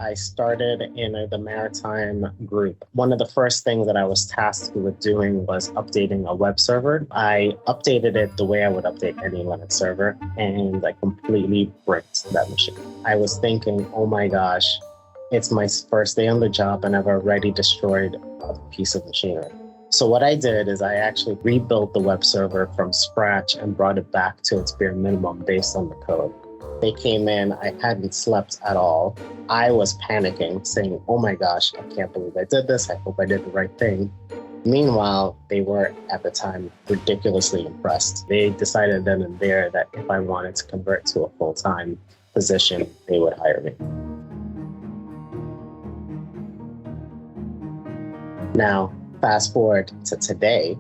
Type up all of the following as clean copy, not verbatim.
I started in the maritime group. One of the first things that I was tasked with doing was updating a web server. I updated it the way I would update any Linux server, and I completely bricked that machine. I was thinking, oh my gosh, it's my first day on the job and I've already destroyed a piece of machinery. So what I did is I actually rebuilt the web server from scratch and brought it back to its bare minimum based on the code. They came in, I hadn't slept at all. I was panicking, saying, oh my gosh, I can't believe I did this. I hope I did the right thing. Meanwhile, they were at the time ridiculously impressed. They decided then and there that if I wanted to convert to a full-time position, they would hire me. Now, fast forward to today,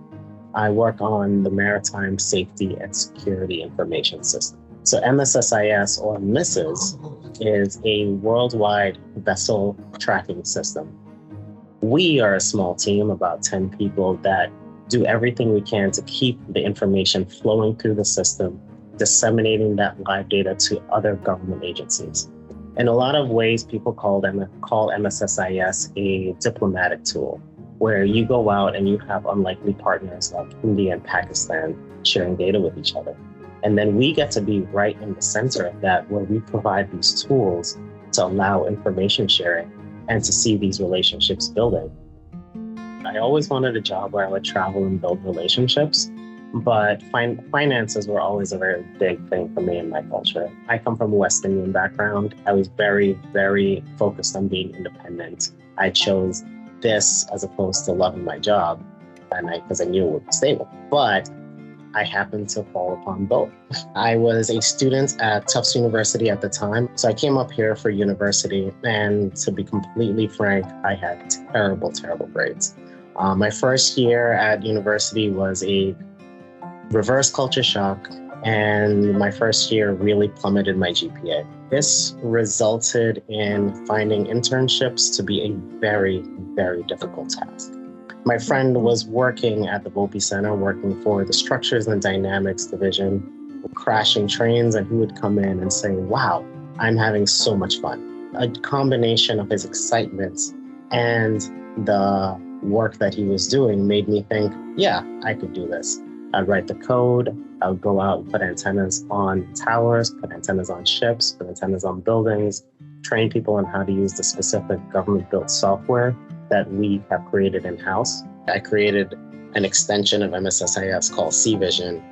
I work on the Maritime Safety and Security Information System. So MSSIS, or MISIS, is a worldwide vessel tracking system. We are a small team, about 10 people, that do everything we can to keep the information flowing through the system, disseminating that live data to other government agencies. In a lot of ways, people call MSSIS a diplomatic tool, where you go out and you have unlikely partners like India and Pakistan sharing data with each other. And then we get to be right in the center of that, where we provide these tools to allow information sharing and to see these relationships building. I always wanted a job where I would travel and build relationships, but finances were always a very big thing for me in my culture. I come from a West Indian background. I was very, very focused on being independent. I chose this as opposed to loving my job, because I knew it would be stable. But I happened to fall upon both. I was a student at Tufts University at the time, so I came up here for university, and to be completely frank, I had terrible, terrible grades. My first year at university was a reverse culture shock, and my first year really plummeted my GPA. This resulted in finding internships to be a very, very difficult task. My friend was working at the Volpe Center, working for the Structures and Dynamics division, crashing trains, and he would come in and say, wow, I'm having so much fun. A combination of his excitement and the work that he was doing made me think, yeah, I could do this. I'd write the code, I would go out and put antennas on towers, put antennas on ships, put antennas on buildings, train people on how to use the specific government-built software that we have created in-house. I created an extension of MSSIS called CVision,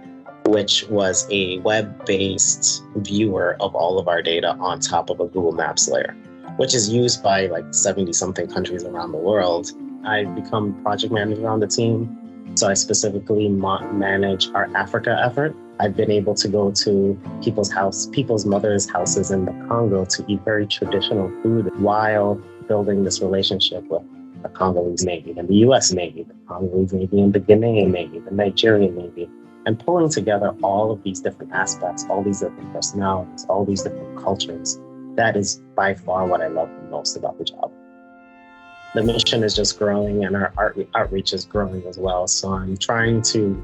which was a web-based viewer of all of our data on top of a Google Maps layer, which is used by like 70-something countries around the world. I've become project manager on the team, so I specifically manage our Africa effort. I've been able to go to people's mothers' houses in the Congo to eat very traditional food while building this relationship with the Congolese Navy and the US Navy, the Congolese Navy and the Ghanaian Navy, the Nigerian Navy, and pulling together all of these different aspects, all these different personalities, all these different cultures. That is by far what I love the most about the job. The mission is just growing, and our outreach is growing as well. So I'm trying to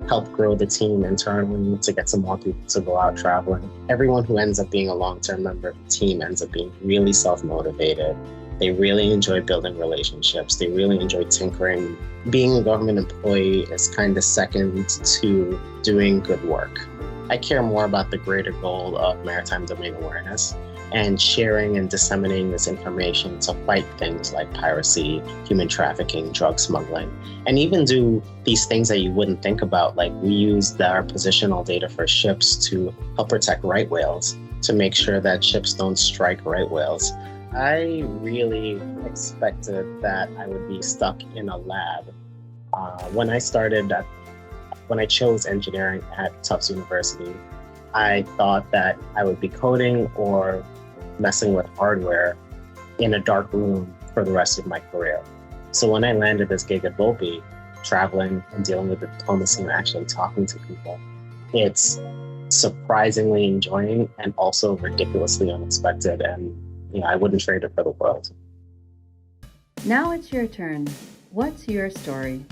help grow the team internally to get some more people to go out traveling. Everyone who ends up being a long-term member of the team ends up being really self-motivated. They really enjoy building relationships. They really enjoy tinkering. Being a government employee is kind of second to doing good work. I care more about the greater goal of maritime domain awareness and sharing and disseminating this information to fight things like piracy, human trafficking, drug smuggling, and even do these things that you wouldn't think about. Like, we use our positional data for ships to help protect right whales, to make sure that ships don't strike right whales. I really expected that I would be stuck in a lab. When I chose engineering at Tufts University, I thought that I would be coding or messing with hardware in a dark room for the rest of my career. So when I landed this gig at Volpe, traveling and dealing with the diplomacy and actually talking to people, it's surprisingly enjoying and also ridiculously unexpected. And I wouldn't trade it for the world. Now it's your turn. What's your story?